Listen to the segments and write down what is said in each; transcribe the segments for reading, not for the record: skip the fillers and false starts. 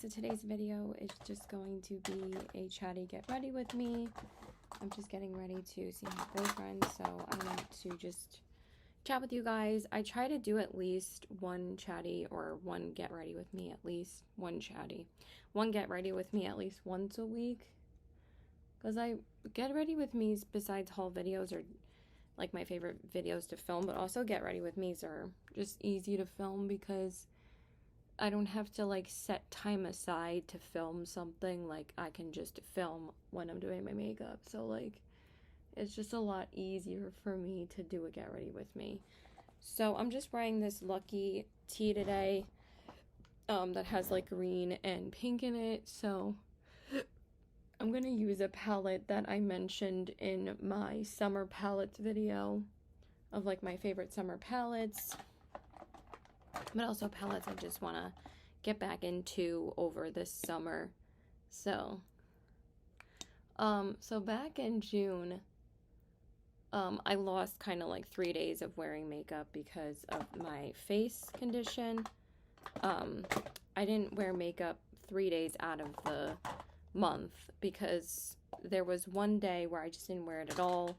so today's video is just going to be a chatty get ready with me. I'm just getting ready to see my boyfriend, so I want to just chat with you guys. I try to do at least one chatty or one get ready with me, at least one chatty. One get ready with me at least once a week. Because I get ready with me's besides haul videos are like my favorite videos to film, but also get ready with me's are just easy to film because I don't have to like set time aside to film something. Like I can just film when I'm doing my makeup. So like it's just a lot easier for me to do a get ready with me. So I'm just wearing this Lucky tee today that has like green and pink in it. So I'm going to use a palette that I mentioned in my summer palettes video of like my favorite summer palettes. But also palettes I just want to get back into over this summer. So back in June, I lost kind of like 3 days of wearing makeup because of my face condition. I didn't wear makeup 3 days out of the month because there was one day where I just didn't wear it at all,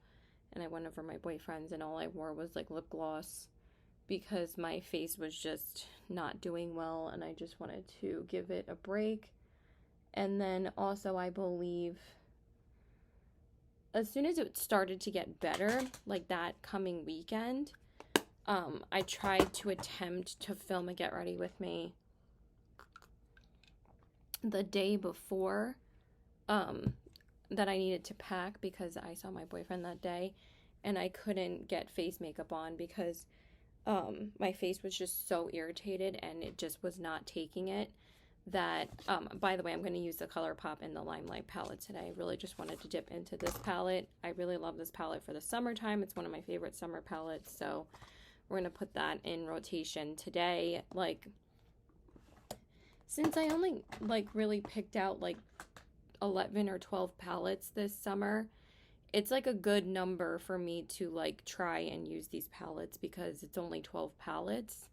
and I went over my boyfriend's and all I wore was like lip gloss because my face was just not doing well and I just wanted to give it a break. And then also I believe as soon as it started to get better, like that coming weekend, I tried to attempt to film a get ready with me the day before that I needed to pack because I saw my boyfriend that day and I couldn't get face makeup on because my face was just so irritated and it just was not taking it. That by the way, I'm going to use the Colourpop in the Limelight palette today. I really just wanted to dip into this palette. I really love this palette for the summertime. It's one of my favorite summer palettes, so we're going to put that in rotation today. Like, since I only like really picked out like 11 or 12 palettes this summer, it's like a good number for me to like try and use these palettes because it's only 12 palettes.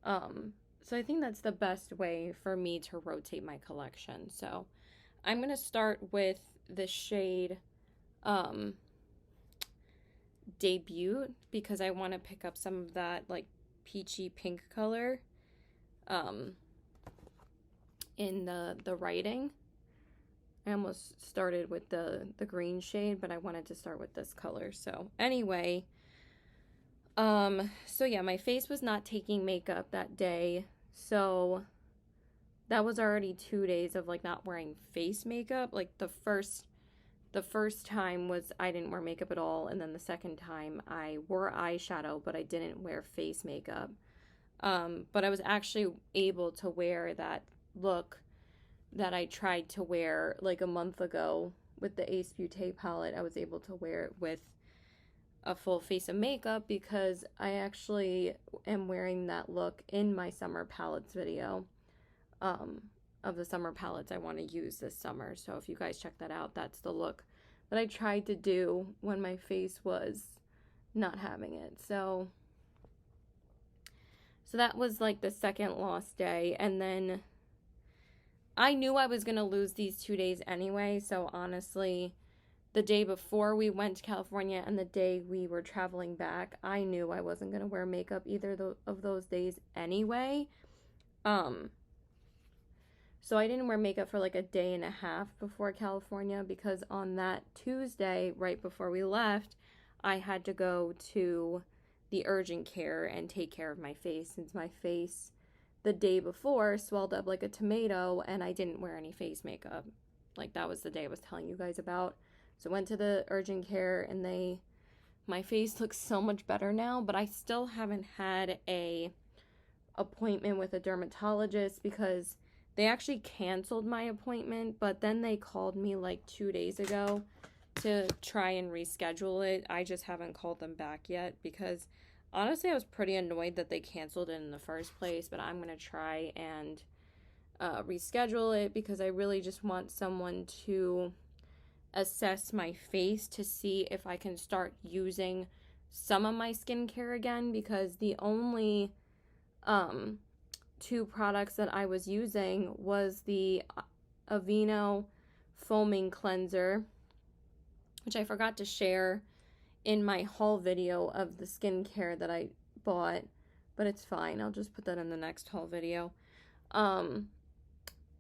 So I think that's the best way for me to rotate my collection. So I'm going to start with the shade Debut because I want to pick up some of that like peachy pink color in the writing. I almost started with the green shade, but I wanted to start with this color. So anyway, so yeah, my face was not taking makeup that day. So that was already 2 days of like not wearing face makeup. Like the first time was I didn't wear makeup at all, and then the second time I wore eyeshadow, but I didn't wear face makeup. But I was actually able to wear that look that I tried to wear like a month ago with the Ace Beauté palette. I was able to wear it with a full face of makeup because I actually am wearing that look in my summer palettes video of the summer palettes I want to use this summer. So if you guys check that out, that's the look that I tried to do when my face was not having it. So that was like the second lost day, and then I knew I was going to lose these 2 days anyway, so honestly, the day before we went to California and the day we were traveling back, I knew I wasn't going to wear makeup either of those days anyway. So I didn't wear makeup for like a day and a half before California because on that Tuesday, right before we left, I had to go to the urgent care and take care of my face since my face the day before swelled up like a tomato and I didn't wear any face makeup. Like that was the day I was telling you guys about. So went to the urgent care and my face looks so much better now, but I still haven't had a appointment with a dermatologist because they actually canceled my appointment, but then they called me like 2 days ago to try and reschedule it. I just haven't called them back yet because honestly, I was pretty annoyed that they canceled it in the first place, but I'm going to try and reschedule it because I really just want someone to assess my face to see if I can start using some of my skincare again because the only two products that I was using was the Aveeno Foaming Cleanser, which I forgot to share in my haul video of the skincare that I bought, but it's fine. I'll just put that in the next haul video.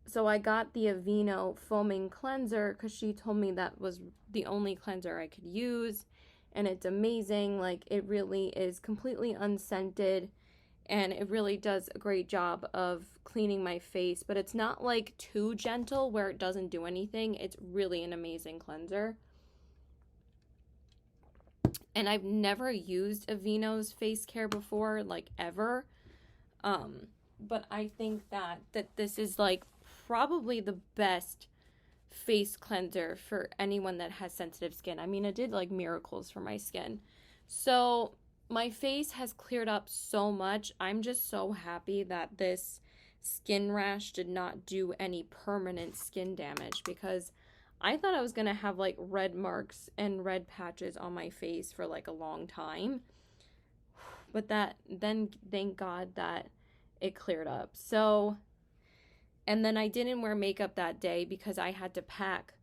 So I got the Aveeno Foaming Cleanser because she told me that was the only cleanser I could use, and it's amazing. Like, it really is completely unscented, and it really does a great job of cleaning my face, but it's not like too gentle where it doesn't do anything. It's really an amazing cleanser. And I've never used Aveeno's face care before, like, ever. But I think that this is like probably the best face cleanser for anyone that has sensitive skin. I mean, it did like miracles for my skin. So my face has cleared up so much. I'm just so happy that this skin rash did not do any permanent skin damage, because I thought I was going to have like red marks and red patches on my face for like a long time. But then thank God that it cleared up. So, and then I didn't wear makeup that day because I had to pack.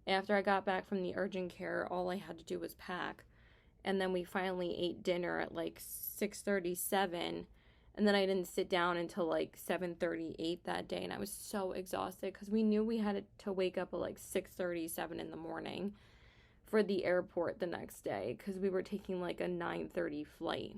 After I got back from the urgent care, all I had to do was pack. And then we finally ate dinner at like 6:37. And then I didn't sit down until like 7:38 that day. And I was so exhausted because we knew we had to wake up at like 6:37 in the morning for the airport the next day, because we were taking like a 9:30 flight.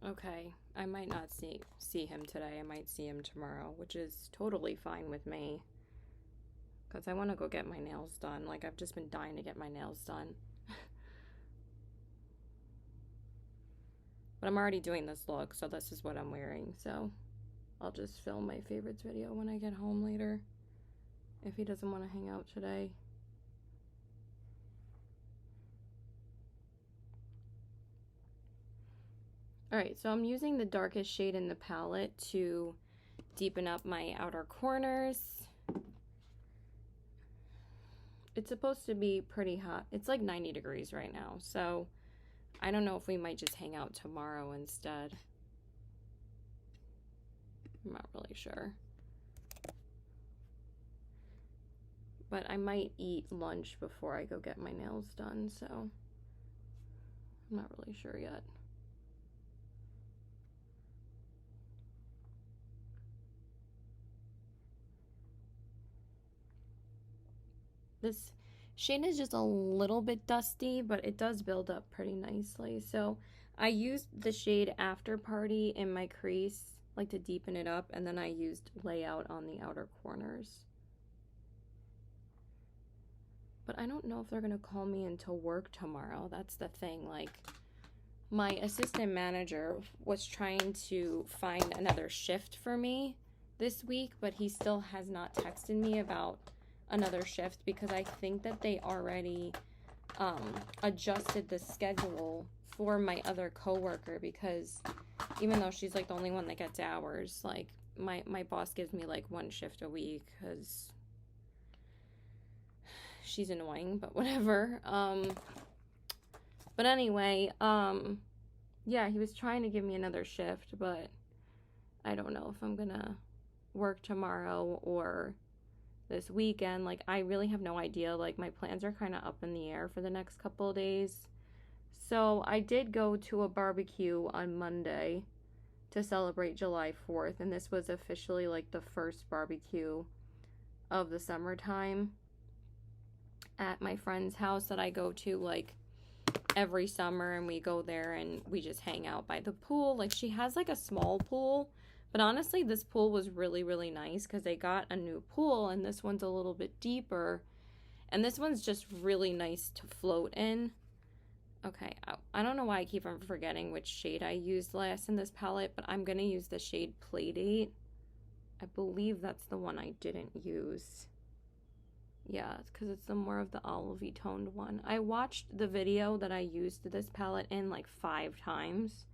Okay, I might not see him today. I might see him tomorrow, which is totally fine with me, because I want to go get my nails done. Like, I've just been dying to get my nails done. But I'm already doing this look, so this is what I'm wearing. So I'll just film my favorites video when I get home later, if he doesn't want to hang out today. Alright, so I'm using the darkest shade in the palette to deepen up my outer corners. It's supposed to be pretty hot. It's like 90 degrees right now, so I don't know if we might just hang out tomorrow instead. I'm not really sure. But I might eat lunch before I go get my nails done, so I'm not really sure yet. This shade is just a little bit dusty, but it does build up pretty nicely. So I used the shade After Party in my crease, like to deepen it up, and then I used Layout on the outer corners. But I don't know if they're gonna call me into work tomorrow. That's the thing. Like, my assistant manager was trying to find another shift for me this week, but he still has not texted me about another shift, because I think that they already adjusted the schedule for my other coworker, because even though she's like the only one that gets hours, like my boss gives me like one shift a week because she's annoying, but whatever. But anyway, yeah, he was trying to give me another shift, but I don't know if I'm gonna work tomorrow or this weekend. Like, I really have no idea. Like, my plans are kind of up in the air for the next couple of days. So I did go to a barbecue on Monday to celebrate July 4th, and this was officially like the first barbecue of the summertime at my friend's house that I go to like every summer, and we go there and we just hang out by the pool. Like, she has like a small pool, But honestly, this pool was really, really nice because they got a new pool and this one's a little bit deeper. And this one's just really nice to float in. Okay, I don't know why I keep on forgetting which shade I used last in this palette, but I'm going to use the shade Playdate. I believe that's the one I didn't use. Yeah, it's because it's the more of the olivey toned one. I watched the video that I used this palette in like 5 times.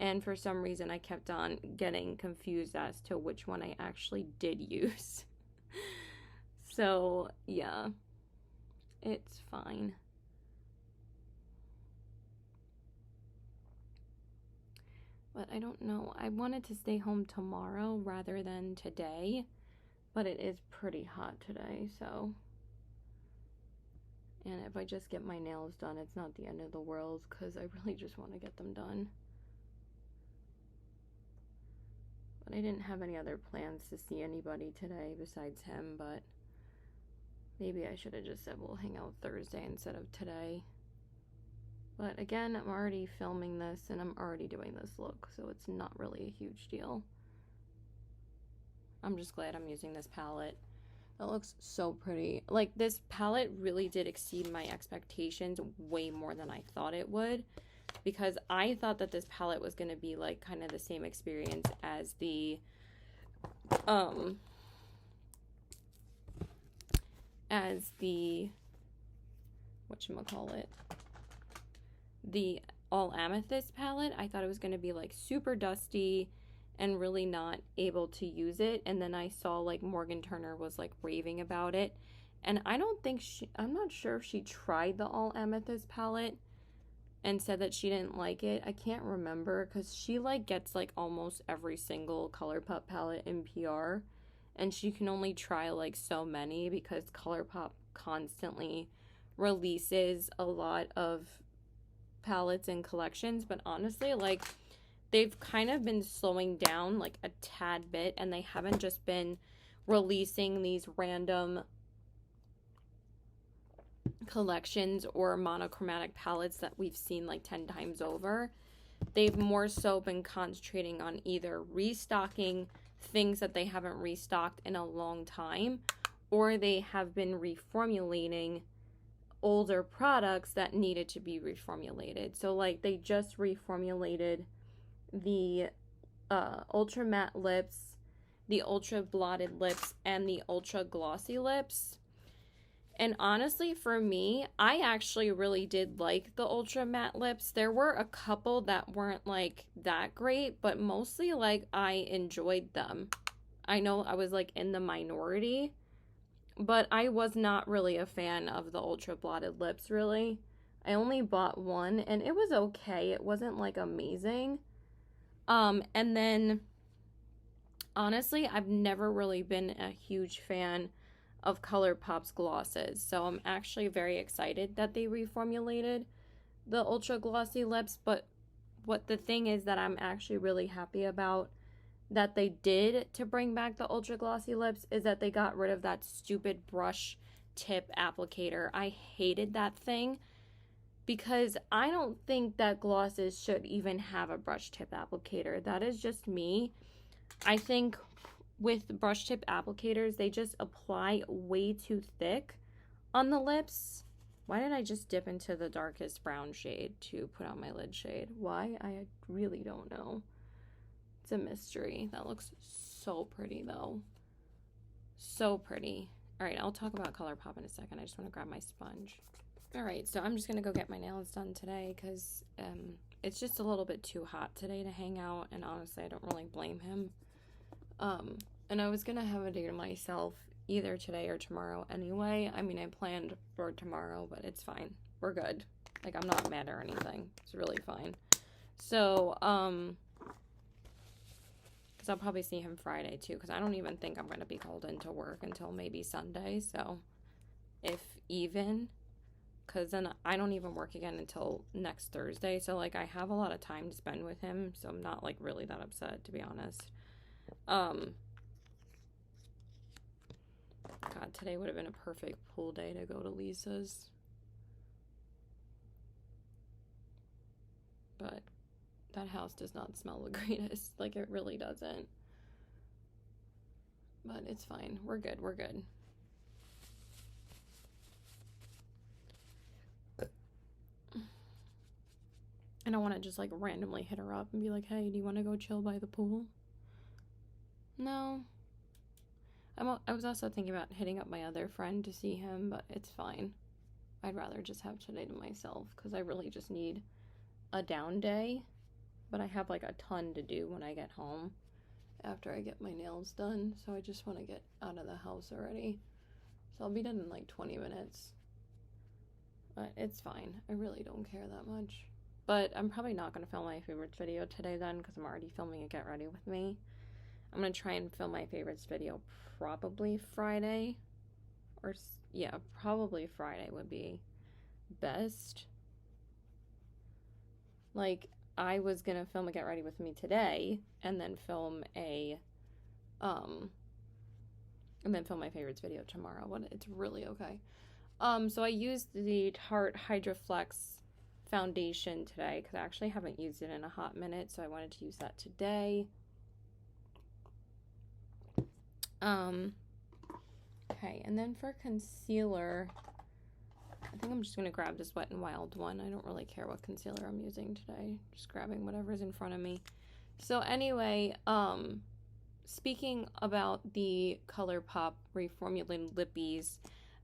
And for some reason, I kept on getting confused as to which one I actually did use. So, yeah, it's fine. But I don't know. I wanted to stay home tomorrow rather than today. But it is pretty hot today, so. And if I just get my nails done, it's not the end of the world because I really just want to get them done. But I didn't have any other plans to see anybody today besides him, but maybe I should have just said we'll hang out Thursday instead of today. But again, I'm already filming this and I'm already doing this look, so it's not really a huge deal. I'm just glad I'm using this palette. That looks so pretty. Like, this palette really did exceed my expectations way more than I thought it would. Because I thought that this palette was going to be, like, kind of the same experience as the, whatchamacallit, the All Amethyst palette. I thought it was going to be, like, super dusty and really not able to use it. And then I saw, like, Morgan Turner was, like, raving about it. And I don't think I'm not sure if she tried the All Amethyst palette and said that she didn't like it. I can't remember because she, like, gets, like, almost every single Colourpop palette in PR. And she can only try, like, so many because Colourpop constantly releases a lot of palettes and collections. But honestly, like, they've kind of been slowing down, like, a tad bit. And they haven't just been releasing these random collections or monochromatic palettes that we've seen like 10 times over. They've more so been concentrating on either restocking things that they haven't restocked in a long time, or they have been reformulating older products that needed to be reformulated. So like they just reformulated the ultra matte lips, the ultra blotted lips, and the ultra glossy lips. And honestly, for me, I actually really did like the ultra matte lips. There were a couple that weren't like that great, but mostly like I enjoyed them. I know I was like in the minority, but I was not really a fan of the ultra blotted lips, really. I only bought one and it was okay. It wasn't like amazing. And then honestly, I've never really been a huge fan of Colourpop's glosses, so I'm actually very excited that they reformulated the ultra glossy lips. But what the thing is that I'm actually really happy about that they did to bring back the ultra glossy lips is that they got rid of that stupid brush tip applicator. I hated that thing because I don't think that glosses should even have a brush tip applicator. That is just me. I think with brush tip applicators, they just apply way too thick on the lips. Why did I just dip into the darkest brown shade to put on my lid shade? Why? I really don't know. It's a mystery. That looks so pretty though. So pretty. All right, I'll talk about Colourpop in a second. I just want to grab my sponge. All right, so I'm just going to go get my nails done today because it's just a little bit too hot today to hang out. And honestly, I don't really blame him. And I was gonna have a day to myself either today or tomorrow anyway. I mean, I planned for tomorrow, but it's fine. We're good. Like, I'm not mad or anything. It's really fine. So, because I'll probably see him Friday too, because I don't even think I'm gonna be called into work until maybe Sunday. So, if even, because then I don't even work again until next Thursday. So, like, I have a lot of time to spend with him. So, I'm not, like, really that upset, to be honest. God, today would have been a perfect pool day to go to Lisa's. But That house does not smell the greatest. Like, it really doesn't. But it's fine. We're good. We're good. I don't want to just, like, randomly hit her up and be like, hey, do you want to go chill by the pool? No. I was also thinking about hitting up my other friend to see him, but it's fine. I'd rather just have today to myself because I really just need a down day. But I have, like, a ton to do when I get home after I get my nails done. So I just want to get out of the house already. So I'll be done in, like, 20 minutes. But it's fine. I really don't care that much. But I'm probably not going to film my favorites video today then because I'm already filming a Get Ready With Me. I'm going to try and film my favorites video probably Friday. Or, yeah, probably Friday would be best. Like, I was going to film a Get Ready With Me today and then film a, and then film my favorites video tomorrow. But it's really okay. So I used the Tarte Hydra Flex foundation today because I actually haven't used it in a hot minute, so I wanted to use that today. Okay, and then for concealer, I think I'm just going to grab this Wet n Wild one. I don't really care what concealer I'm using today. Just grabbing whatever's in front of me. So anyway, speaking about the Colourpop reformulated lippies,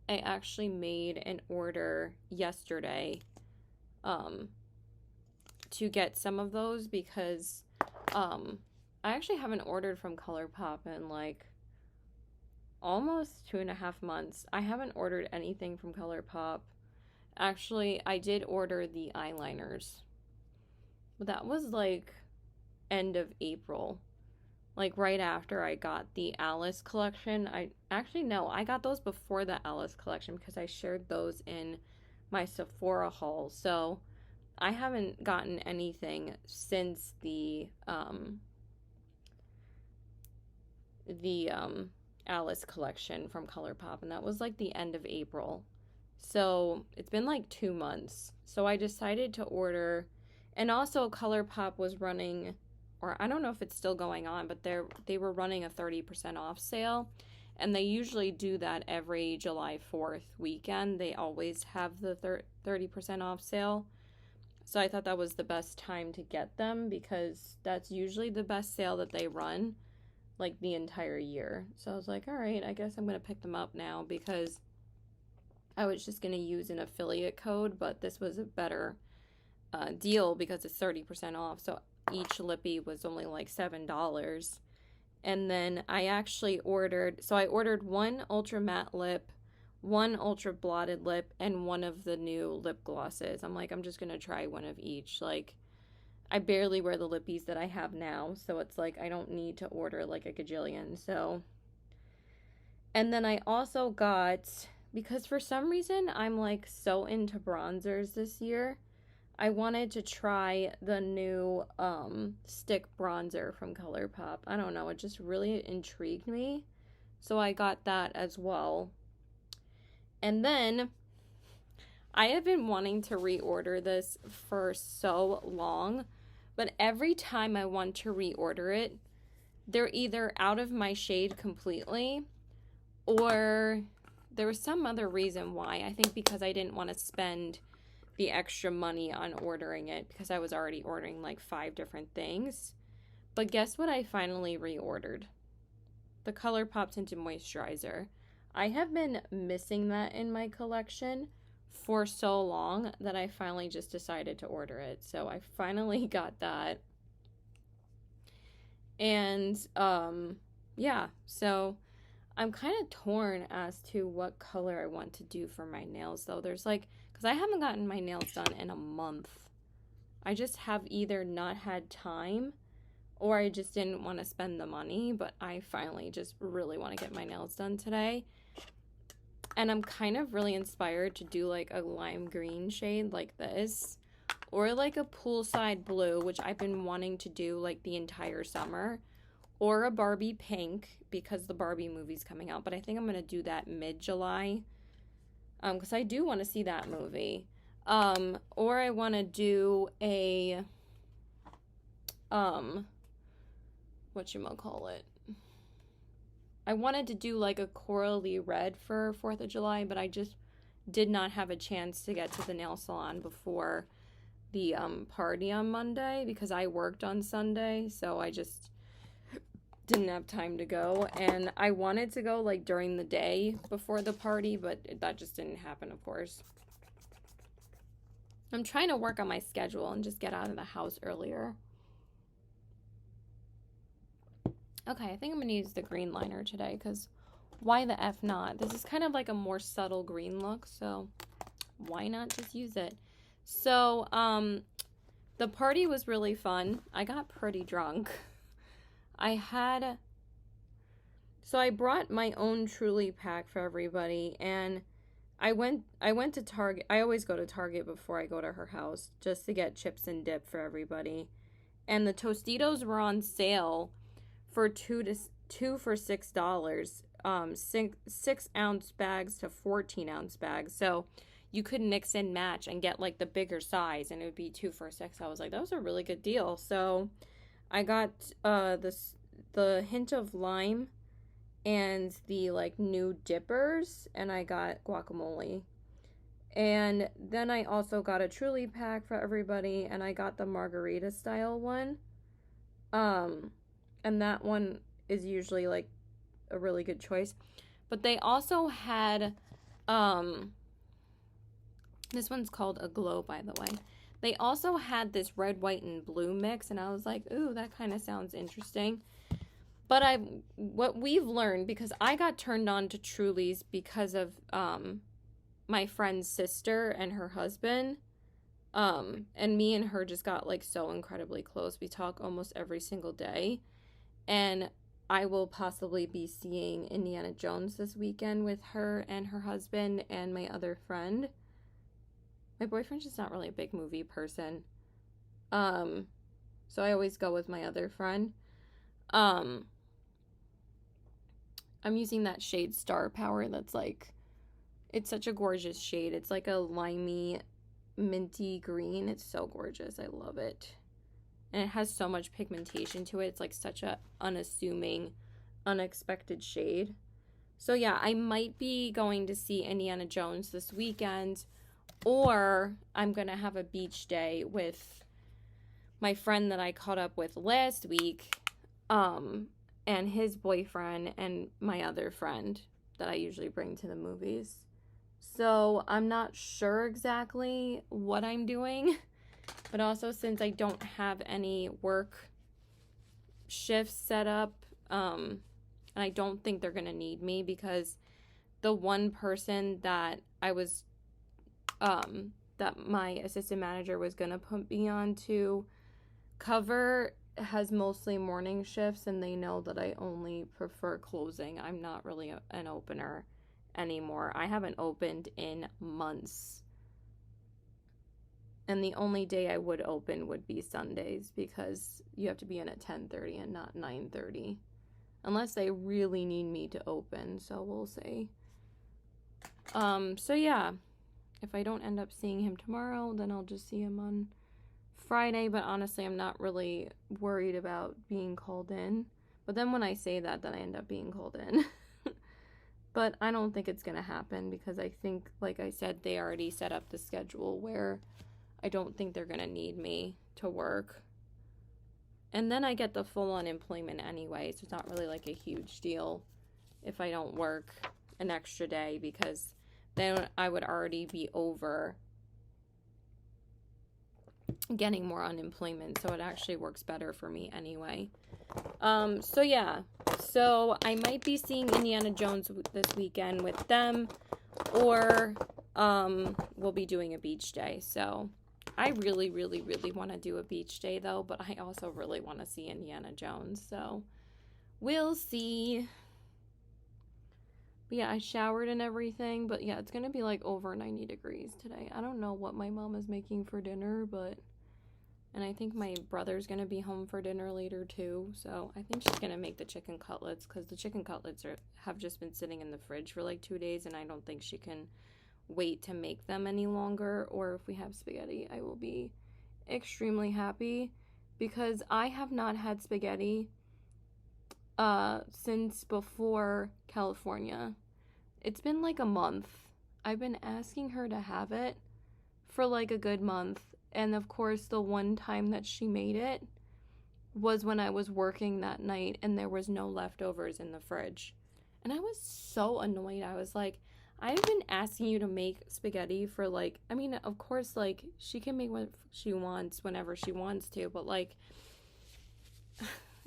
I actually made an order yesterday to get some of those because I actually haven't ordered from Colourpop in like almost 2.5 months. I haven't ordered anything from Colourpop. Actually, I did order the eyeliners, but that was like end of April, like right after I got the Alice collection. I got those before the Alice collection because I shared those in my Sephora haul. So I haven't gotten anything since the Alice collection from Colourpop, and that was like the end of April. So it's been like 2 months. So I decided to order, and also Colourpop was running, or I don't know if it's still going on, but they were running a 30% off sale, and they usually do that every July 4th weekend. They always have the 30% off sale. So I thought that was the best time to get them because that's usually the best sale that they run like the entire year. So I was like, all right, I guess I'm going to pick them up now because I was just going to use an affiliate code, but this was a better deal because it's 30% off. So each lippy was only like $7. And then I actually ordered one ultra matte lip, one ultra blotted lip, and one of the new lip glosses. I'm like, I'm just going to try one of each. Like, I barely wear the lippies that I have now, so it's like I don't need to order like a gajillion. So, and then I also got, because for some reason I'm like so into bronzers this year, I wanted to try the new stick bronzer from Colourpop. I don't know, it just really intrigued me. So I got that as well. And then I have been wanting to reorder this for so long, but every time I want to reorder it, they're either out of my shade completely, or there was some other reason why. I think because I didn't want to spend the extra money on ordering it because I was already ordering like 5 different things. But guess what I finally reordered? The Colourpop Tinted Moisturizer. I have been missing that in my collection for so long that I finally just decided to order it. So I finally got that. And yeah, so I'm kind of torn as to what color I want to do for my nails though. There's like, because I haven't gotten my nails done in a month. I just have either not had time or I just didn't want to spend the money, but I finally just really want to get my nails done today. And I'm kind of really inspired to do like a lime green shade like this, or like a poolside blue, which I've been wanting to do like the entire summer, or a Barbie pink because the Barbie movie's coming out. But I think I'm going to do that mid-July because I do want to see that movie. Or I want to do a whatchamacallit. I wanted to do like a corally red for 4th of July, but I just did not have a chance to get to the nail salon before the party on Monday because I worked on Sunday, so I just didn't have time to go. And I wanted to go like during the day before the party, but that just didn't happen, of course. I'm trying to work on my schedule and just get out of the house earlier. Okay, I think I'm going to use the green liner today because why the F not? This is kind of like a more subtle green look, so why not just use it? So, the party was really fun. I got pretty drunk. I brought my own Truly pack for everybody, and I went to Target. I always go to Target before I go to her house just to get chips and dip for everybody. And the Tostitos were on sale for two for $6. 6-ounce bags to 14-ounce bags. So you could mix and match and get like the bigger size, and it would be 2 for $6. I was like, that was a really good deal. So I got the hint of lime and the like new dippers, and I got guacamole. And then I also got a Truly pack for everybody, and I got the margarita style one. And that one is usually like a really good choice. But they also had this one's called a glow, by the way. They also had this red, white, and blue mix, and I was like, ooh, that kind of sounds interesting. But what we've learned, because I got turned on to Truly's because of my friend's sister and her husband. And me and her just got like so incredibly close. We talk almost every single day. And I will possibly be seeing Indiana Jones this weekend with her and her husband and my other friend. My boyfriend's just not really a big movie person. So I always go with my other friend. I'm using that shade Star Power that's like, it's such a gorgeous shade. It's like a limey, minty green. It's so gorgeous. I love it. And it has so much pigmentation to it. It's like such a unassuming, unexpected shade. So yeah, I might be going to see Indiana Jones this weekend, or I'm going to have a beach day with my friend that I caught up with last week, and his boyfriend and my other friend that I usually bring to the movies. So I'm not sure exactly what I'm doing, but also since I don't have any work shifts set up, and I don't think they're going to need me because the one person that I was, that my assistant manager was going to put me on to cover has mostly morning shifts, and they know that I only prefer closing. I'm not really an opener anymore. I haven't opened in months. And the only day I would open would be Sundays because you have to be in at 10:30 and not 9:30. Unless they really need me to open, so we'll see. So yeah, if I don't end up seeing him tomorrow, then I'll just see him on Friday. But honestly, I'm not really worried about being called in. But then when I say that, then I end up being called in. But I don't think it's going to happen because I think, like I said, they already set up the schedule where I don't think they're going to need me to work. And then I get the full unemployment anyway, so it's not really like a huge deal if I don't work an extra day because then I would already be over getting more unemployment, so it actually works better for me anyway. So yeah, so I might be seeing Indiana Jones this weekend with them, or we'll be doing a beach day. So I really, really, really want to do a beach day though, but I also really want to see Indiana Jones, so we'll see. But yeah, I showered and everything, but yeah, it's gonna be like over 90 degrees today. I don't know what my mom is making for dinner, and I think my brother's gonna be home for dinner later too, so I think she's gonna make the chicken cutlets, because the chicken cutlets have just been sitting in the fridge for like 2 days, and I don't think she can wait to make them any longer. Or if we have spaghetti, I will be extremely happy. because I have not had spaghetti since before California. It's been like a month. I've been asking her to have it for like a good month. And of course, the one time that she made it was when I was working that night and there was no leftovers in the fridge. And I was so annoyed. I was like, I've been asking you to make spaghetti for like, I mean, of course, like, she can make what she wants whenever she wants to, but like,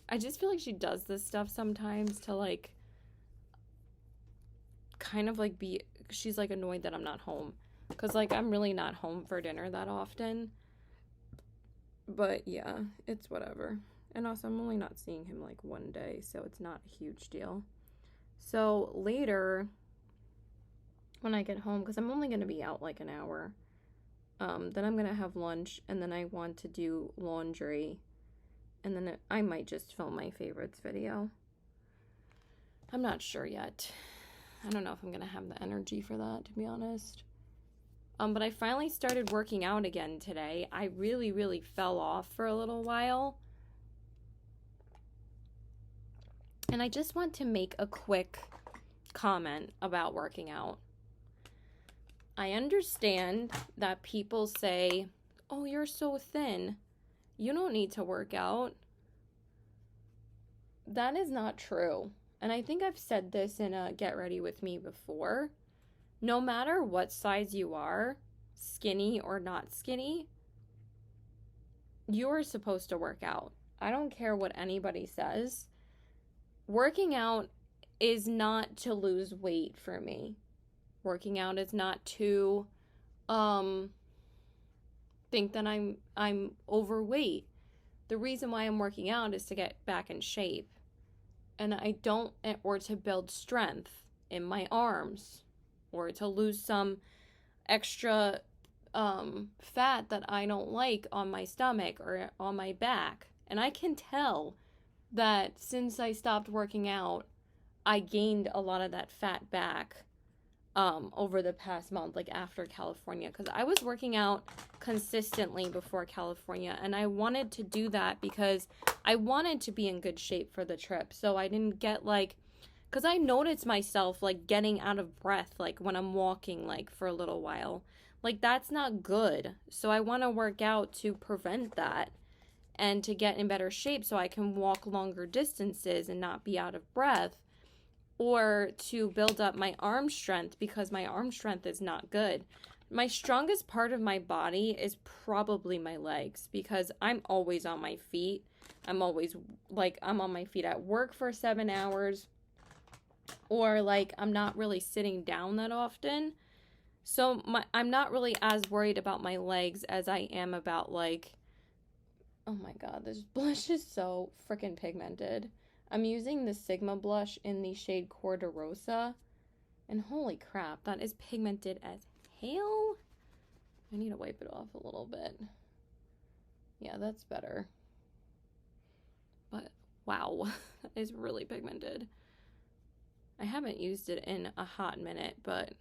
I just feel like she does this stuff sometimes to like, kind of like she's like annoyed that I'm not home. Because like, I'm really not home for dinner that often. But yeah, it's whatever. And also, I'm only not seeing him like one day, so it's not a huge deal. So later, when I get home, because I'm only going to be out like an hour, then I'm going to have lunch, and then I want to do laundry, and then I might just film my favorites video. I'm not sure yet. I don't know if I'm going to have the energy for that, to be honest. But I finally started working out again today. I really, really fell off for a little while. And I just want to make a quick comment about working out. I understand that people say, oh, you're so thin. You don't need to work out. That is not true. And I think I've said this in a Get Ready With Me before. No matter what size you are, skinny or not skinny, you're supposed to work out. I don't care what anybody says. Working out is not to lose weight for me. Working out is not to think that I'm overweight. The reason why I'm working out is to get back in shape. And or to build strength in my arms, or to lose some extra fat that I don't like on my stomach or on my back. And I can tell that since I stopped working out, I gained a lot of that fat back over the past month, like after California, because I was working out consistently before California, and I wanted to do that because I wanted to be in good shape for the trip, so I didn't get like, because I noticed myself like getting out of breath like when I'm walking like for a little while. Like, that's not good. So I want to work out to prevent that and to get in better shape so I can walk longer distances and not be out of breath, or to build up my arm strength, because my arm strength is not good. My strongest part of my body is probably my legs, because I'm always on my feet. I'm always like, I'm on my feet at work for 7 hours, or like I'm not really sitting down that often. So I'm not really as worried about my legs as I am about like, oh my god, this blush is so freaking pigmented. I'm using the Sigma blush in the shade Cor de Rosa, and holy crap, that is pigmented as hell. I need to wipe it off a little bit. Yeah, that's better. But wow, that is really pigmented. I haven't used it in a hot minute, but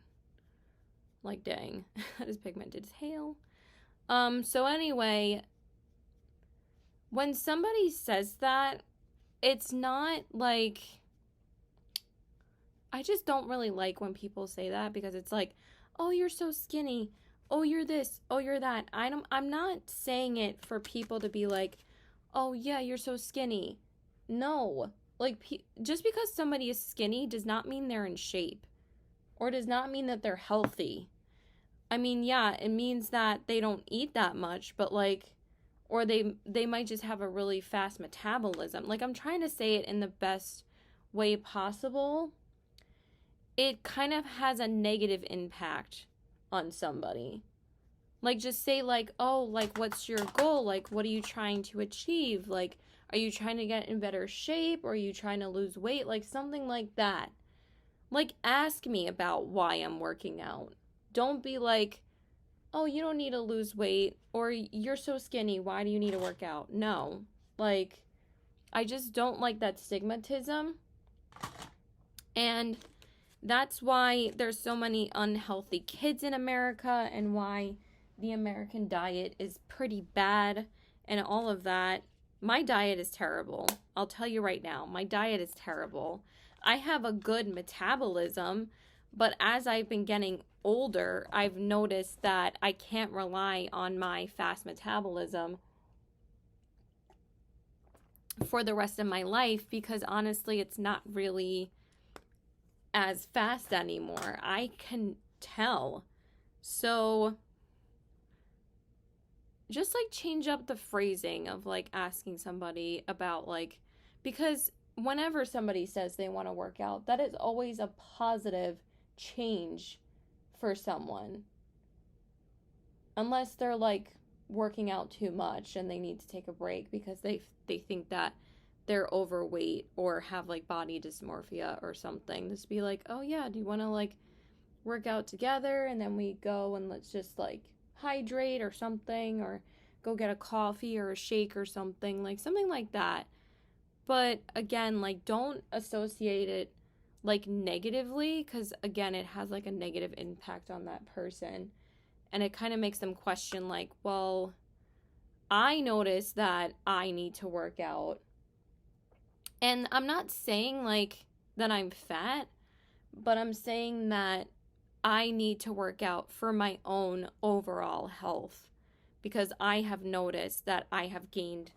like, dang, that is pigmented as hell. So anyway, when somebody says that, it's not like, I just don't really like when people say that, because it's like, oh, you're so skinny. Oh, you're this. Oh, you're that. I'm not saying it for people to be like, oh yeah, you're so skinny. No, like, just because somebody is skinny does not mean they're in shape, or does not mean that they're healthy. I mean, yeah, it means that they don't eat that much, but like, or they might just have a really fast metabolism. Like, I'm trying to say it in the best way possible. It kind of has a negative impact on somebody. Like, just say like, oh, like, what's your goal? Like, what are you trying to achieve? Like, are you trying to get in better shape? Or are you trying to lose weight? Like, something like that. Like, ask me about why I'm working out. Don't be like, oh, you don't need to lose weight, or you're so skinny, why do you need to work out? No. Like, I just don't like that stigmatism. And that's why there's so many unhealthy kids in America, and why the American diet is pretty bad and all of that. my diet is terrible. I'll tell you right now, my diet is terrible. I have a good metabolism, but as I've been getting older, I've noticed that I can't rely on my fast metabolism for the rest of my life, because honestly, it's not really as fast anymore. I can tell. So just like change up the phrasing of like asking somebody about like, because whenever somebody says they want to work out, that is always a positive change for someone. Unless they're like working out too much and they need to take a break because they think that they're overweight or have like body dysmorphia or something. Just be like, "Oh yeah, do you want to like work out together and then we go and let's just like hydrate or something, or go get a coffee or a shake or something," like something like that. But again, like don't associate it like negatively, because again, it has like a negative impact on that person, and it kind of makes them question like, well, I notice that I need to work out, and I'm not saying like that I'm fat, but I'm saying that I need to work out for my own overall health, because I have noticed that I have gained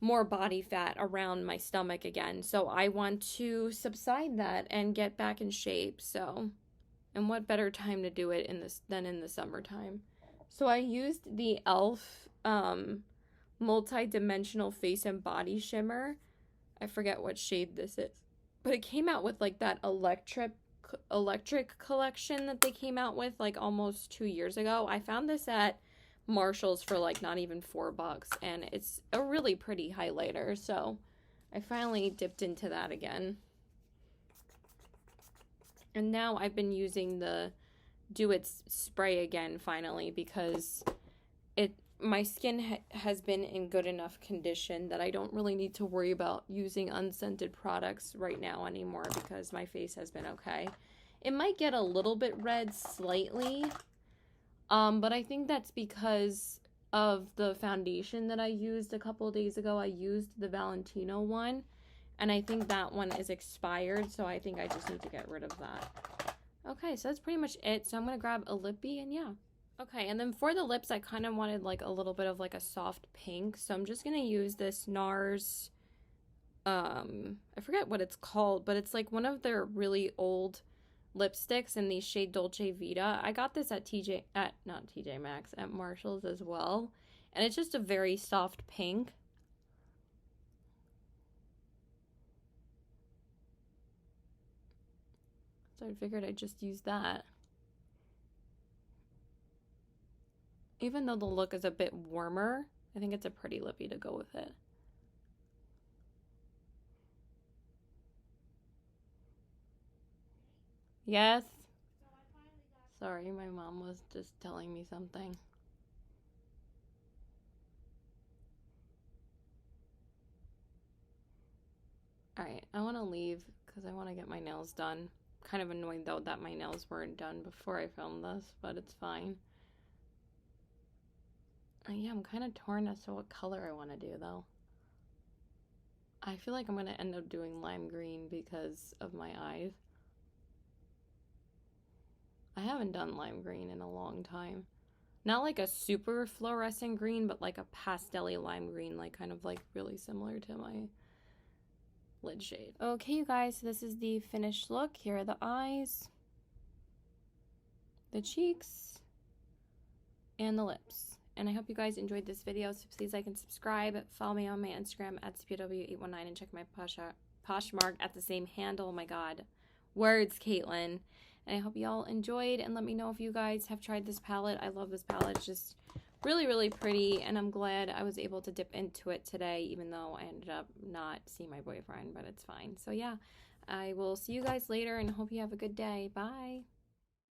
more body fat around my stomach again. So I want to subside that and get back in shape. So, and what better time to do it in this than in the summertime? So I used the e.l.f. Multi-dimensional face and body shimmer. I forget what shade this is, but it came out with like that electric collection that they came out with like almost 2 years ago. I found this at Marshall's for like not even $4, and it's a really pretty highlighter, so I finally dipped into that again. And now I've been using the Do It spray again finally, because my skin has been in good enough condition that I don't really need to worry about using unscented products right now anymore, because my face has been okay. It might get a little bit red slightly, but I think that's because of the foundation that I used a couple of days ago. I used the Valentino one, and I think that one is expired, so I think I just need to get rid of that. Okay, so that's pretty much it. So I'm going to grab a lippy, and yeah. Okay, and then for the lips, I kind of wanted like a little bit of like a soft pink, so I'm just going to use this NARS, I forget what it's called, but it's like one of their really old lipsticks in the shade Dolce Vita. I got this at not TJ Maxx, at Marshall's as well, and it's just a very soft pink. So I figured I'd just use that. Even though the look is a bit warmer, I think it's a pretty lippy to go with it. Yes? Sorry, my mom was just telling me something. Alright, I want to leave because I want to get my nails done. Kind of annoyed though that my nails weren't done before I filmed this, but it's fine. Yeah, I'm kind of torn as to what color I want to do though. I feel like I'm going to end up doing lime green because of my eyes. I haven't done lime green in a long time. Not like a super fluorescent green, but like a pastel-y lime green, like kind of like really similar to my lid shade. Okay, you guys, so this is the finished look. Here are the eyes, the cheeks, and the lips. And I hope you guys enjoyed this video, so please like and subscribe. Follow me on my Instagram at CPW819 and check my Poshmark at the same handle. Oh my god. Words, Caitlin. And I hope y'all enjoyed, and let me know if you guys have tried this palette. I love this palette. It's just really, really pretty, and I'm glad I was able to dip into it today, even though I ended up not seeing my boyfriend, but it's fine. So yeah, I will see you guys later, and hope you have a good day. Bye.